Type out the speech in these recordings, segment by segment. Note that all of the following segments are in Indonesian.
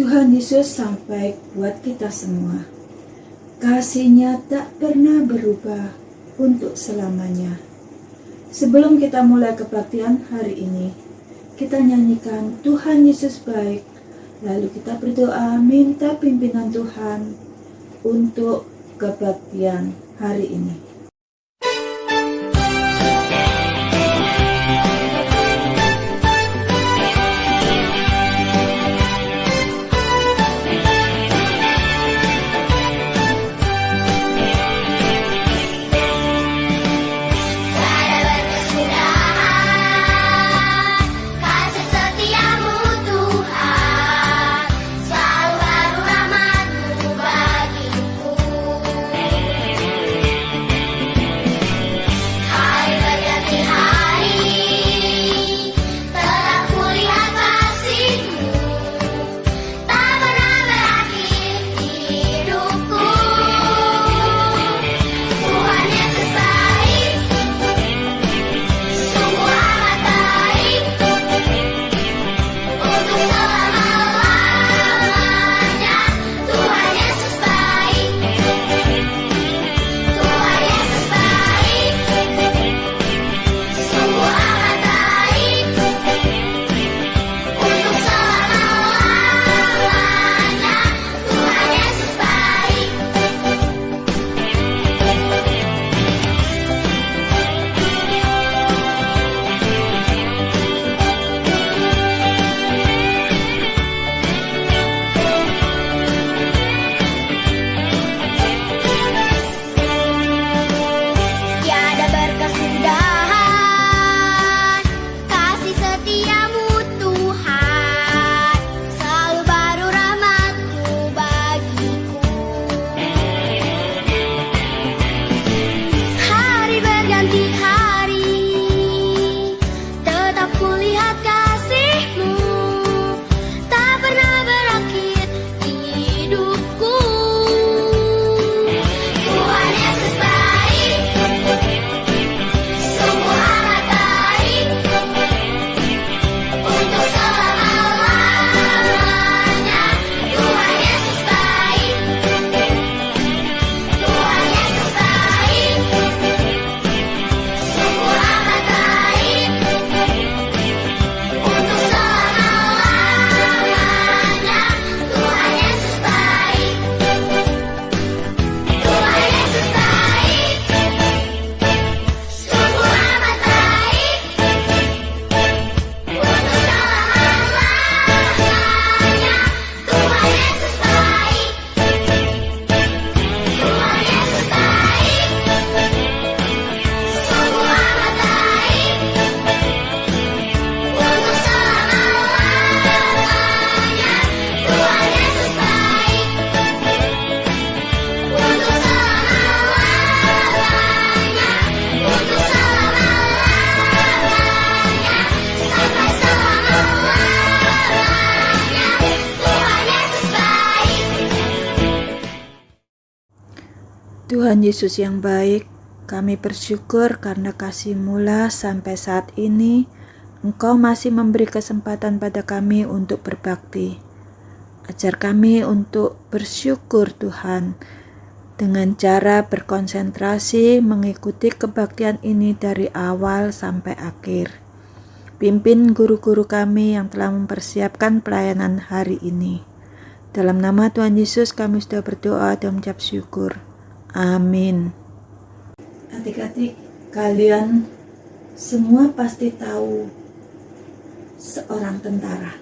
Tuhan Yesus sampai buat kita semua. Kasih-Nya tak pernah berubah untuk selamanya. Sebelum kita mulai kebaktian hari ini, kita nyanyikan Tuhan Yesus baik. Lalu kita berdoa minta pimpinan Tuhan untuk kebaktian hari ini. Tuhan Yesus yang baik, kami bersyukur karena kasih-Mu sampai saat ini Engkau masih memberi kesempatan pada kami untuk berbakti. Ajar kami untuk bersyukur Tuhan, dengan cara berkonsentrasi mengikuti kebaktian ini dari awal sampai akhir. Pimpin guru-guru kami yang telah mempersiapkan pelayanan hari ini. Dalam nama Tuhan Yesus kami sudah berdoa dan mengucap syukur. Amin. Adik-adik, kalian semua pasti tahu seorang tentara.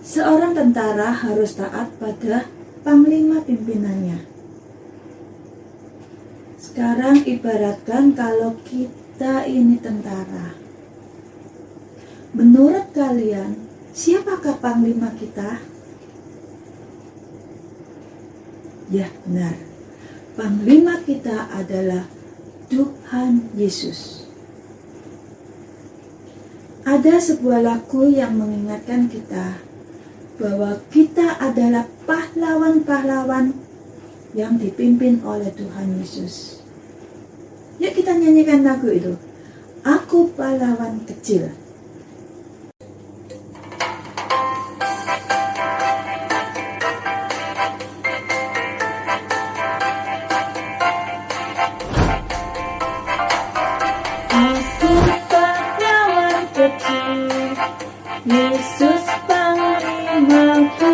Seorang tentara harus taat pada panglima pimpinannya. Sekarang ibaratkan kalau kita ini tentara. Menurut kalian, siapakah panglima kita? Ya, benar. Panglima kita adalah Tuhan Yesus. Ada sebuah lagu yang mengingatkan kita bahwa kita adalah pahlawan-pahlawan yang dipimpin oleh Tuhan Yesus. Yuk kita nyanyikan lagu itu. Aku pahlawan kecil. Yesus Panglimaku,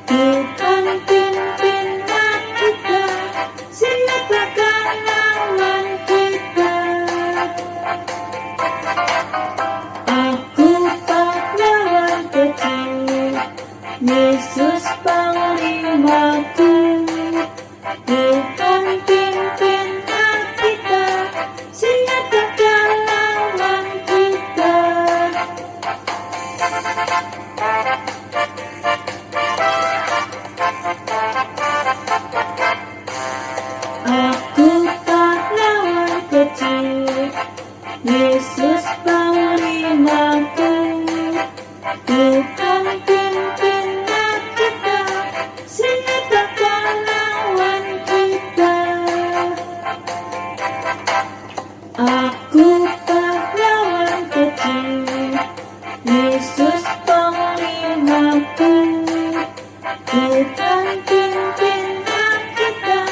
Tuhan pimpinlah kita, siapakah lawan kita? Aku pahlawan kecil, Yesus Panglimaku, Tuhan pimpinlah kita, siapakah lawan kita? Aku pahlawan kecil, Yesus Panglimaku, Tuhan pimpinlah kita, siapakah lawan kita? Aku pahlawan kecil, Yesus Panglimaku, Tuhan pimpinlah kita,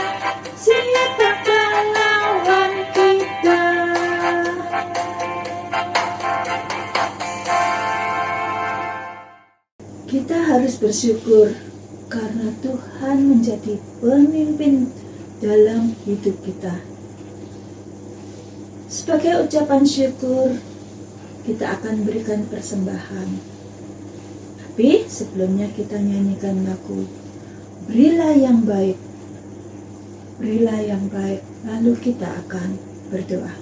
siapakah lawan kita? Kita harus bersyukur karena Tuhan menjadi pemimpin dalam hidup kita. Sebagai ucapan syukur, kita akan berikan persembahan. Tapi sebelumnya kita nyanyikan lagu Berilah yang baik, berilah yang baik, lalu kita akan berdoa.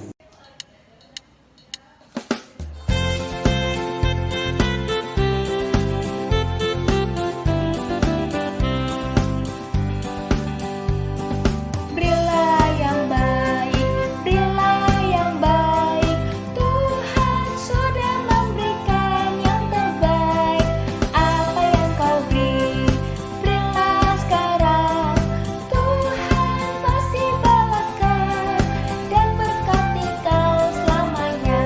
Berilah yang baik, berilah yang baik. Tuhan sudah memberikan yang terbaik. Apa yang kau beri, berilah sekarang. Tuhan pasti balaskan dan berkati kau selamanya.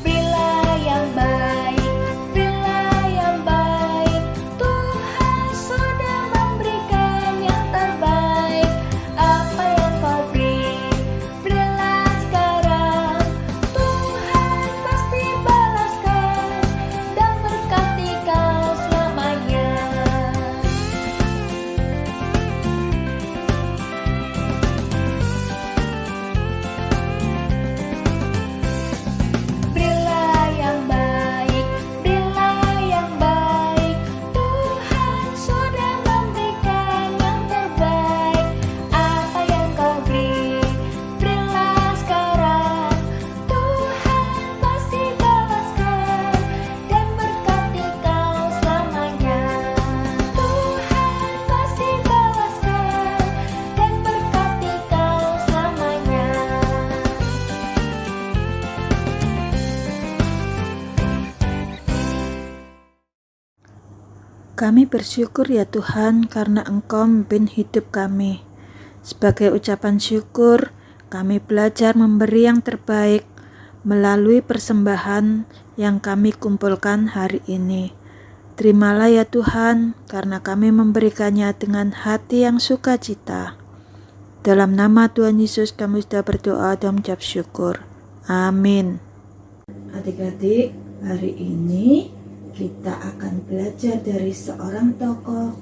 Berilah yang baik, berilah yang baik. Tuhan sudah memberikan yang terbaik. Apa yang kau beri, berilah sekarang. Tuhan pasti balaskan dan berkati kau selamanya. Berilah yang baik, berilah yang baik. Tuhan sudah memberikan yang terbaik. Apa yang kau beri, berilah sekarang. Tuhan pasti balaskan dan berkati kau selamanya. Tuhan pasti balaskan dan berkati kau selamanya. Kami bersyukur ya Tuhan karena Engkau memimpin hidup kami. Sebagai ucapan syukur, kami belajar memberi yang terbaik melalui persembahan yang kami kumpulkan hari ini. Terimalah ya Tuhan karena kami memberikannya dengan hati yang sukacita. Dalam nama Tuhan Yesus kami sudah berdoa dan mengucap syukur. Amin. Adik-adik, hari ini kita akan belajar dari seorang tokoh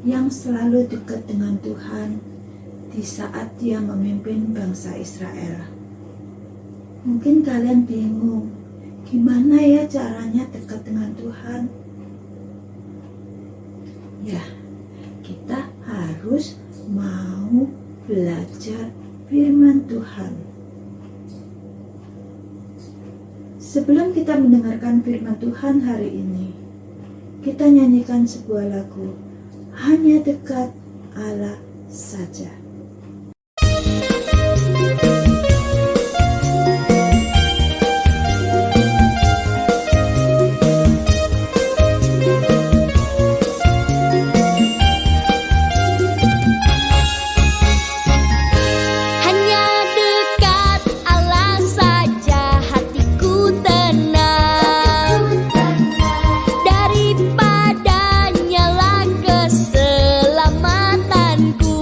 yang selalu dekat dengan Tuhan di saat dia memimpin bangsa Israel. Mungkin kalian bingung, gimana ya caranya dekat dengan Tuhan? Ya, kita harus mau belajar firman Tuhan. Sebelum kita mendengarkan firman Tuhan hari ini, kita nyanyikan sebuah lagu, Hanya Dekat Allah Saja. Hanya dekat Allah saja hatiku tenang. Daripadanya lah keselamatanku.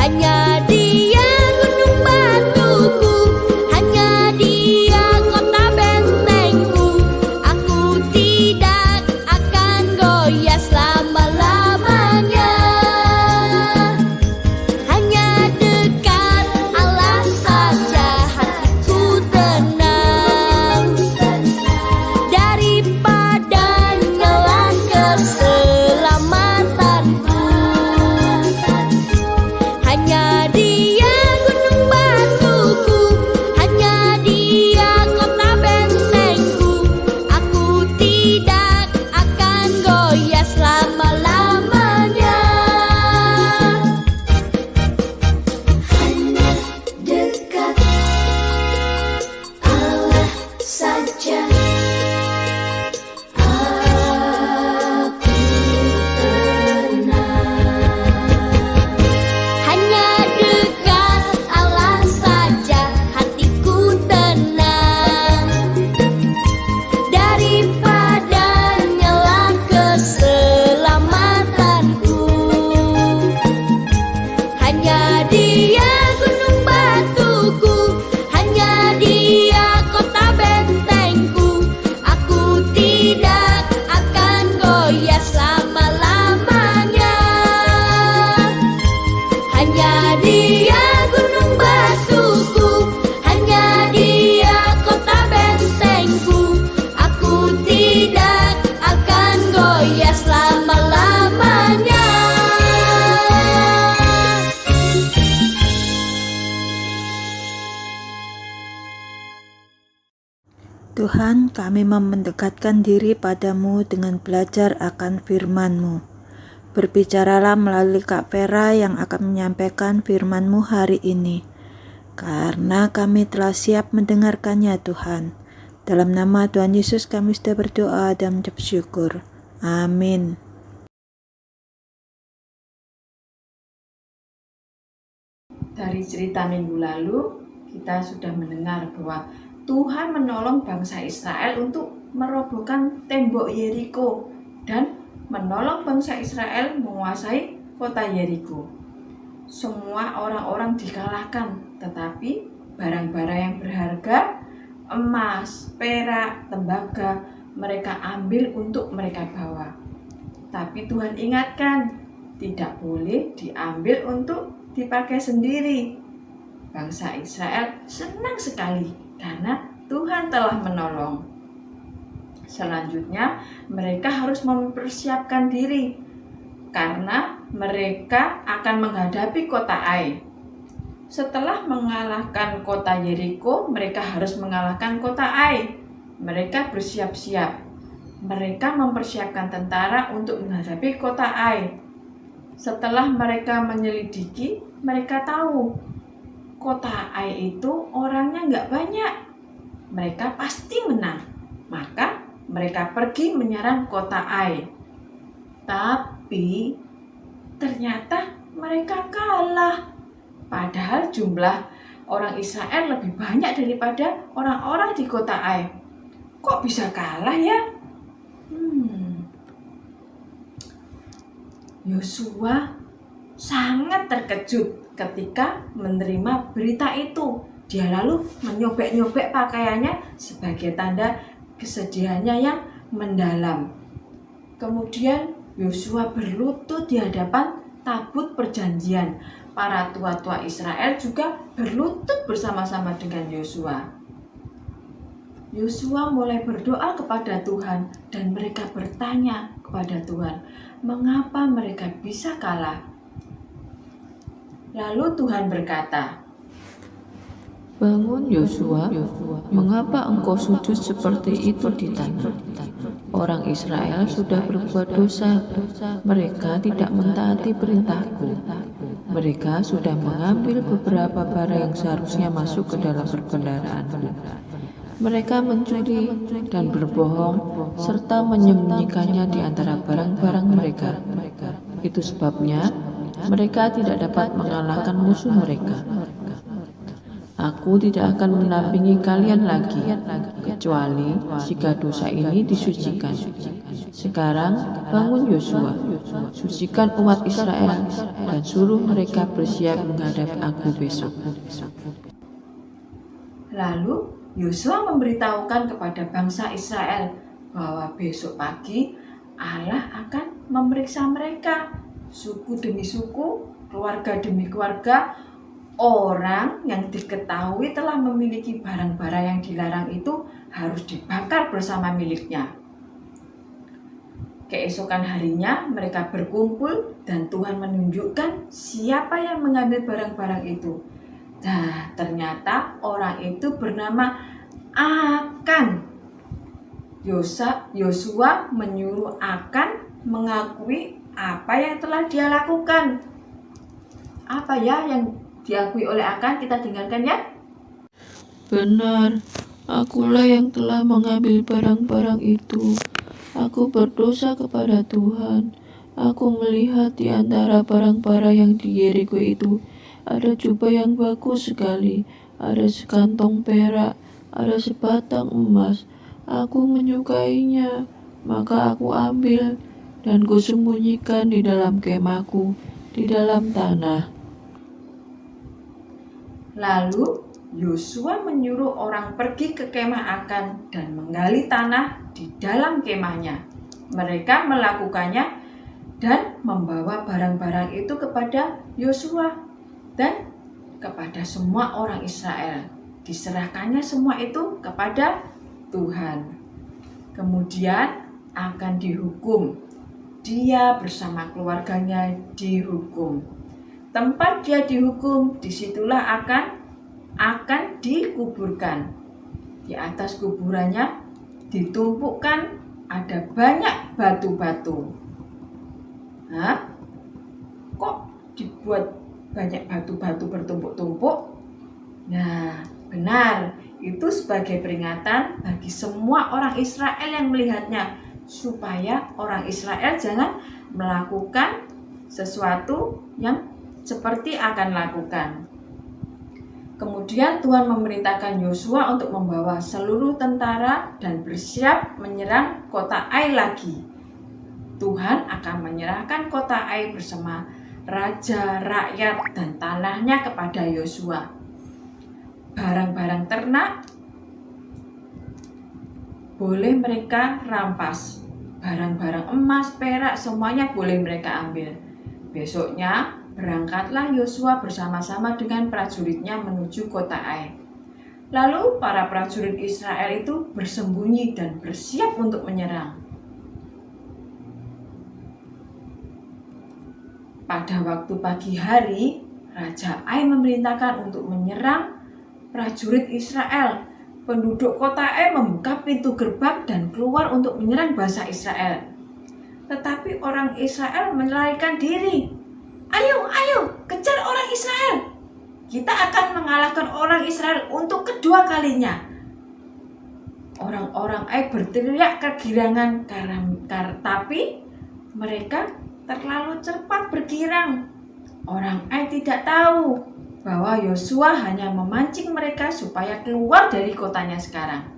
Hanya di Tuhan, kami mau mendekatkan diri padamu dengan belajar akan firman-Mu. Berbicaralah melalui Kak Vera yang akan menyampaikan firman-Mu hari ini. Karena kami telah siap mendengarkannya Tuhan. Dalam nama Tuhan Yesus kami sudah berdoa dan mengucap syukur. Amin. Dari cerita minggu lalu, kita sudah mendengar bahwa Tuhan menolong bangsa Israel untuk merobohkan tembok Yeriko dan menolong bangsa Israel menguasai kota Yeriko. Semua orang-orang dikalahkan, tetapi barang-barang yang berharga, emas, perak, tembaga, mereka ambil untuk mereka bawa. Tapi Tuhan ingatkan, tidak boleh diambil untuk dipakai sendiri. Bangsa Israel senang sekali karena Tuhan telah menolong. Selanjutnya, mereka harus mempersiapkan diri karena mereka akan menghadapi kota Ai. Setelah mengalahkan kota Yeriko, mereka harus mengalahkan kota Ai. Mereka bersiap-siap. Mereka mempersiapkan tentara untuk menghadapi kota Ai. Setelah mereka menyelidiki, mereka tahu kota Ai itu orangnya nggak banyak. Mereka pasti menang. Maka mereka pergi menyerang kota Ai. Tapi ternyata mereka kalah. Padahal jumlah orang Israel lebih banyak daripada orang-orang di kota Ai. Kok bisa kalah ya? Yosua sangat terkejut ketika menerima berita itu. Dia lalu menyobek-nyobek pakaiannya sebagai tanda kesedihannya yang mendalam. Kemudian Yosua berlutut di hadapan tabut perjanjian. Para tua-tua Israel juga berlutut bersama-sama dengan Yosua. Yosua mulai berdoa kepada Tuhan dan mereka bertanya kepada Tuhan, mengapa mereka bisa kalah? Lalu Tuhan berkata, "Bangun Yosua, mengapa engkau sujud seperti itu di tanah? Orang Israel sudah berbuat dosa, mereka tidak mentaati perintahku. Mereka sudah mengambil beberapa barang yang seharusnya masuk ke dalam perbendaharaanmu. Mereka mencuri dan berbohong serta menyembunyikannya di antara barang-barang mereka. Itu sebabnya mereka tidak dapat mengalahkan musuh mereka. Aku tidak akan mendampingi kalian lagi, kecuali jika dosa ini disucikan. Sekarang bangun Yosua, sucikan umat Israel dan suruh mereka bersiap menghadap aku besok." Lalu Yosua memberitahukan kepada bangsa Israel bahwa besok pagi Allah akan memeriksa mereka, suku demi suku, keluarga demi keluarga. Orang yang diketahui telah memiliki barang-barang yang dilarang itu harus dibakar bersama miliknya. Keesokan harinya mereka berkumpul dan Tuhan menunjukkan siapa yang mengambil barang-barang itu. Nah, ternyata orang itu bernama Akan. Yosua menyuruh Akan mengakui apa yang telah dia lakukan. Apa ya yang diakui oleh Akan? Kita dengarkan ya. "Benar, akulah yang telah mengambil barang-barang itu. Aku berdosa kepada Tuhan. Aku melihat di antara barang-barang yang di Yeriko itu ada jubah yang bagus sekali, ada sekantong perak, ada sebatang emas. Aku menyukainya, maka aku ambil dan kusembunyikan di dalam kemahku, di dalam tanah." Lalu Yosua menyuruh orang pergi ke kemah Akan dan menggali tanah di dalam kemahnya. Mereka melakukannya dan membawa barang-barang itu kepada Yosua dan kepada semua orang Israel. Diserahkannya semua itu kepada Tuhan. Kemudian akan dihukum. Dia bersama keluarganya dihukum. Tempat dia dihukum, disitulah akan dikuburkan. Di atas kuburannya ditumpukkan ada banyak batu-batu. Hah? Kok dibuat banyak batu-batu bertumpuk-tumpuk? Nah, benar. Itu sebagai peringatan bagi semua orang Israel yang melihatnya, supaya orang Israel jangan melakukan sesuatu yang seperti akan lakukan. Kemudian Tuhan memerintahkan Yosua untuk membawa seluruh tentara dan bersiap menyerang kota Ai lagi. Tuhan akan menyerahkan kota Ai bersama raja, rakyat, dan tanahnya kepada Yosua. Barang-barang ternak boleh mereka rampas. Barang-barang emas, perak, semuanya boleh mereka ambil. Besoknya berangkatlah Yosua bersama-sama dengan prajuritnya menuju kota Ai. Lalu para prajurit Israel itu bersembunyi dan bersiap untuk menyerang. Pada waktu pagi hari, Raja Ai memerintahkan untuk menyerang prajurit Israel. Penduduk kota Ai membuka pintu gerbang dan keluar untuk menyerang bangsa Israel. Tetapi orang Israel melarikan diri. Ayo, kejar orang Israel. Kita akan mengalahkan orang Israel untuk kedua kalinya. Orang-orang Ai berteriak kegirangan tapi mereka terlalu cepat bergirang. Orang Ai tidak tahu bahwa Yosua hanya memancing mereka supaya keluar dari kotanya sekarang.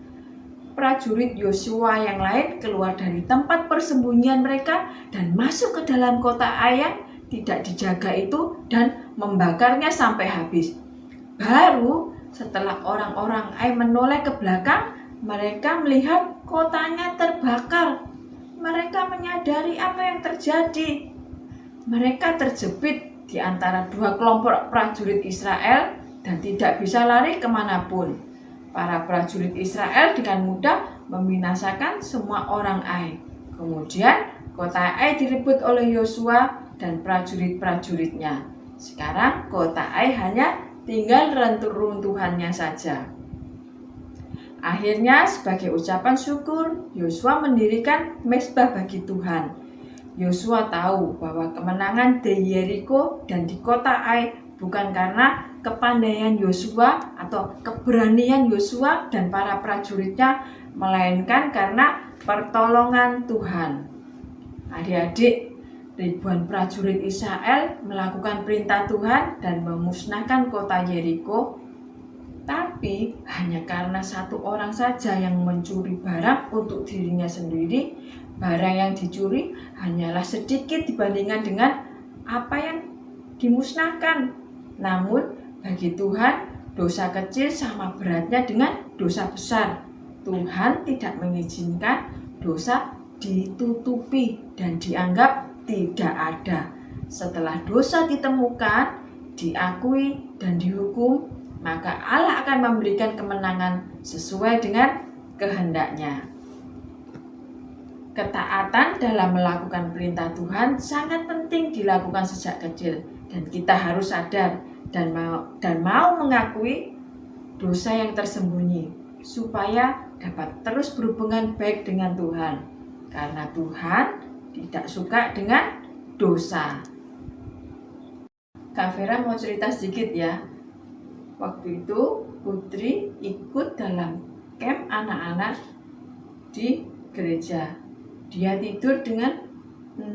Prajurit Yosua yang lain keluar dari tempat persembunyian mereka dan masuk ke dalam kota Ai yang tidak dijaga itu dan membakarnya sampai habis. Baru setelah orang-orang Ai menoleh ke belakang, mereka melihat kotanya terbakar. Mereka menyadari apa yang terjadi. Mereka terjepit di antara dua kelompok prajurit Israel dan tidak bisa lari kemanapun. Para prajurit Israel dengan mudah membinasakan semua orang Ai. Kemudian kota Ai direbut oleh Yosua dan prajurit-prajuritnya. Sekarang kota Ai hanya tinggal runtuhannya saja. Akhirnya sebagai ucapan syukur, Yosua mendirikan mezbah bagi Tuhan. Yosua tahu bahwa kemenangan di Yeriko dan di kota Ai bukan karena kepandaian Yosua atau keberanian Yosua dan para prajuritnya, melainkan karena pertolongan Tuhan. Adik-adik, ribuan prajurit Israel melakukan perintah Tuhan dan memusnahkan kota Yeriko. Tapi hanya karena satu orang saja yang mencuri barang untuk dirinya sendiri, barang yang dicuri hanyalah sedikit dibandingkan dengan apa yang dimusnahkan. Namun bagi Tuhan, dosa kecil sama beratnya dengan dosa besar. Tuhan tidak mengizinkan dosa ditutupi dan dianggap tidak ada. Setelah dosa ditemukan, diakui dan dihukum, maka Allah akan memberikan kemenangan sesuai dengan kehendaknya. Ketaatan dalam melakukan perintah Tuhan sangat penting dilakukan sejak kecil, dan kita harus sadar dan mau mengakui dosa yang tersembunyi supaya dapat terus berhubungan baik dengan Tuhan, karena Tuhan tidak suka dengan dosa. Kak Vera mau cerita sedikit ya. Waktu itu Putri ikut dalam camp anak-anak di gereja. Dia tidur dengan 6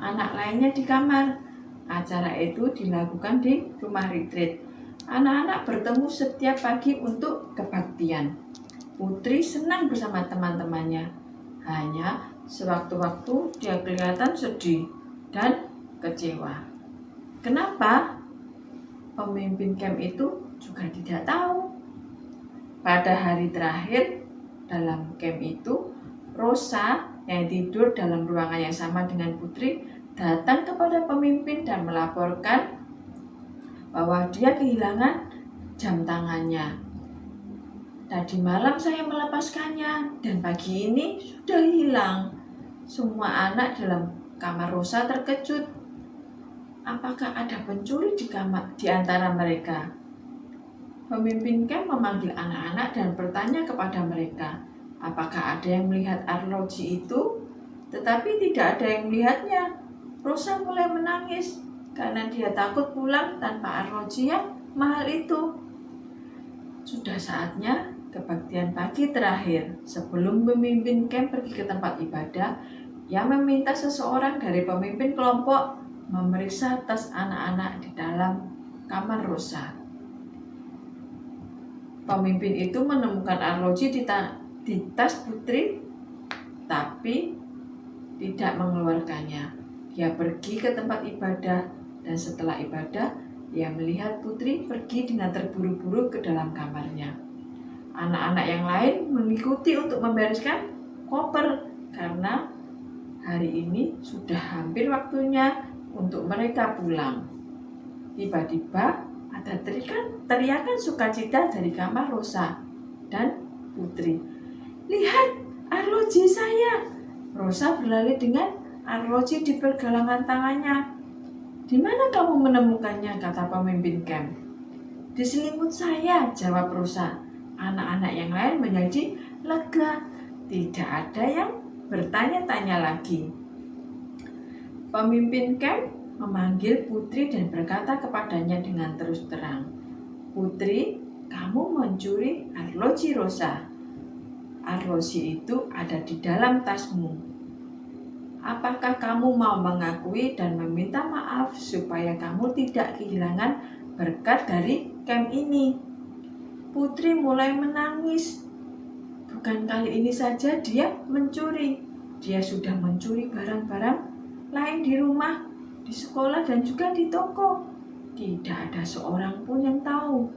anak lainnya di kamar. Acara itu dilakukan di rumah retreat. Anak-anak bertemu setiap pagi untuk kebaktian. Putri senang bersama teman-temannya. Hanya sewaktu-waktu dia kelihatan sedih dan kecewa. Kenapa? Pemimpin camp itu juga tidak tahu. Pada hari terakhir dalam camp itu, Rosa yang tidur dalam ruangan yang sama dengan Putri datang kepada pemimpin dan melaporkan bahwa dia kehilangan jam tangannya. Tadi malam saya melepaskannya dan pagi ini sudah hilang. Semua anak dalam kamar Rosa terkejut. Apakah ada pencuri di antara mereka? Pemimpin camp memanggil anak-anak dan bertanya kepada mereka, Apakah ada yang melihat arloji itu? Tetapi tidak ada yang melihatnya. Rosa mulai menangis karena dia takut pulang tanpa arloji yang mahal itu. Sudah saatnya kebaktian pagi terakhir. Sebelum pemimpin camp pergi ke tempat ibadah, ia meminta seseorang dari pemimpin kelompok memeriksa tas anak-anak di dalam kamar Rosa. Pemimpin itu menemukan arloji di tas putri, tapi tidak mengeluarkannya. Dia pergi ke tempat ibadah, dan setelah ibadah, dia melihat putri pergi dengan terburu-buru ke dalam kamarnya. Anak-anak yang lain mengikuti untuk membereskan koper, karena hari ini sudah hampir waktunya untuk mereka pulang. Tiba-tiba ada teriakan sukacita dari kamar Rosa dan putri. "Lihat, arloji saya!" Rosa berlari dengan arloji di pergelangan tangannya. "Di mana kamu menemukannya?" kata pemimpin camp. "Di selimut saya," jawab Rosa. Anak-anak yang lain menjadi lega. Tidak ada yang bertanya-tanya lagi. Pemimpin camp memanggil putri dan berkata kepadanya dengan terus terang, "Putri, kamu mencuri arloji Rosa. Arloji itu ada di dalam tasmu. Apakah kamu mau mengakui dan meminta maaf supaya kamu tidak kehilangan berkat dari camp ini?" Putri mulai menangis. Bukan kali ini saja dia mencuri. Dia sudah mencuri barang-barang lain di rumah, di sekolah, dan juga di toko. Tidak ada seorang pun yang tahu.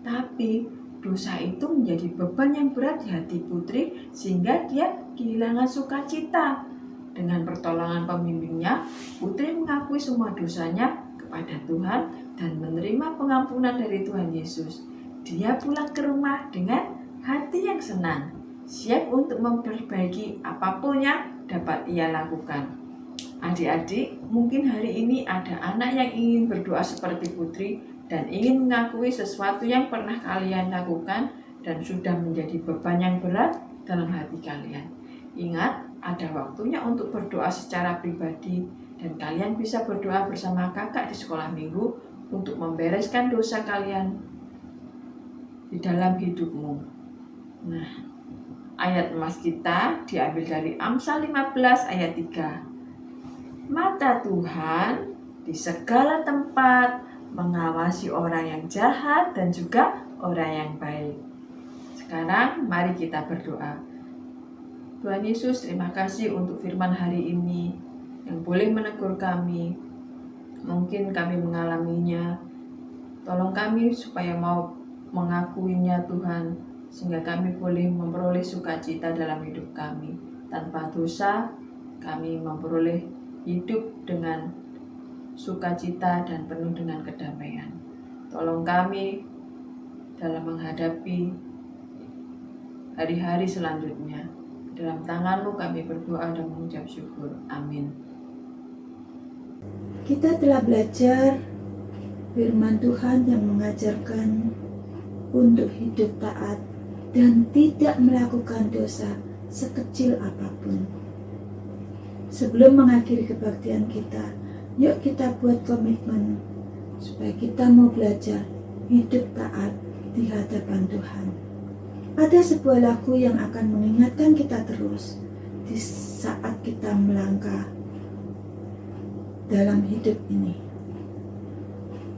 Tapi dosa itu menjadi beban yang berat di hati putri sehingga dia kehilangan sukacita. Dengan pertolongan pemimpinnya, putri mengakui semua dosanya kepada Tuhan dan menerima pengampunan dari Tuhan Yesus. Dia pulang ke rumah dengan hati yang senang, siap untuk memperbaiki apapun yang dapat ia lakukan. Adik-adik, mungkin hari ini ada anak yang ingin berdoa seperti putri dan ingin mengakui sesuatu yang pernah kalian lakukan dan sudah menjadi beban yang berat dalam hati kalian. Ingat, ada waktunya untuk berdoa secara pribadi dan kalian bisa berdoa bersama kakak di sekolah minggu untuk membereskan dosa kalian di dalam hidupmu. Nah, ayat emas kita diambil dari Amsal 15 ayat 3. Mata Tuhan di segala tempat mengawasi orang yang jahat dan juga orang yang baik. Sekarang mari kita berdoa. Tuhan Yesus, terima kasih untuk firman hari ini yang boleh menegur kami. Mungkin kami mengalaminya. Tolong kami supaya mau mengakuinya Tuhan, sehingga kami boleh memperoleh sukacita dalam hidup kami. Tanpa dosa, kami memperoleh hidup dengan sukacita dan penuh dengan kedamaian. Tolong kami dalam menghadapi hari-hari selanjutnya. Dalam tangan-Mu kami berdoa dan mengucap syukur. Amin. Kita telah belajar firman Tuhan yang mengajarkan untuk hidup taat dan tidak melakukan dosa sekecil apapun. Sebelum mengakhiri kebaktian kita, yuk kita buat komitmen supaya kita mau belajar hidup taat di hadapan Tuhan. Ada sebuah lagu yang akan mengingatkan kita terus di saat kita melangkah dalam hidup ini.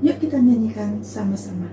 Yuk kita nyanyikan sama-sama.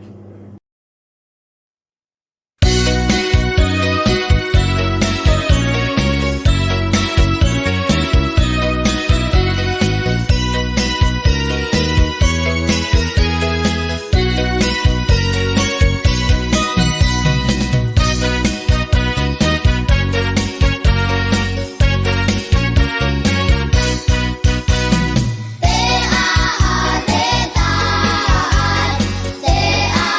T-A-A-T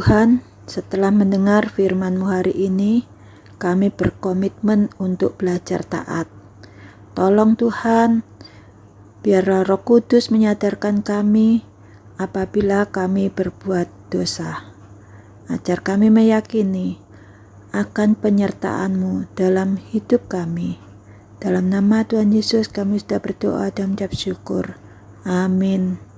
Tuhan, setelah mendengar firman-Mu hari ini, kami berkomitmen untuk belajar taat. Tolong Tuhan, biarlah Roh Kudus menyadarkan kami apabila kami berbuat dosa. Ajar kami meyakini akan penyertaan-Mu dalam hidup kami. Dalam nama Tuhan Yesus kami sudah berdoa dan mengucap syukur. Amin.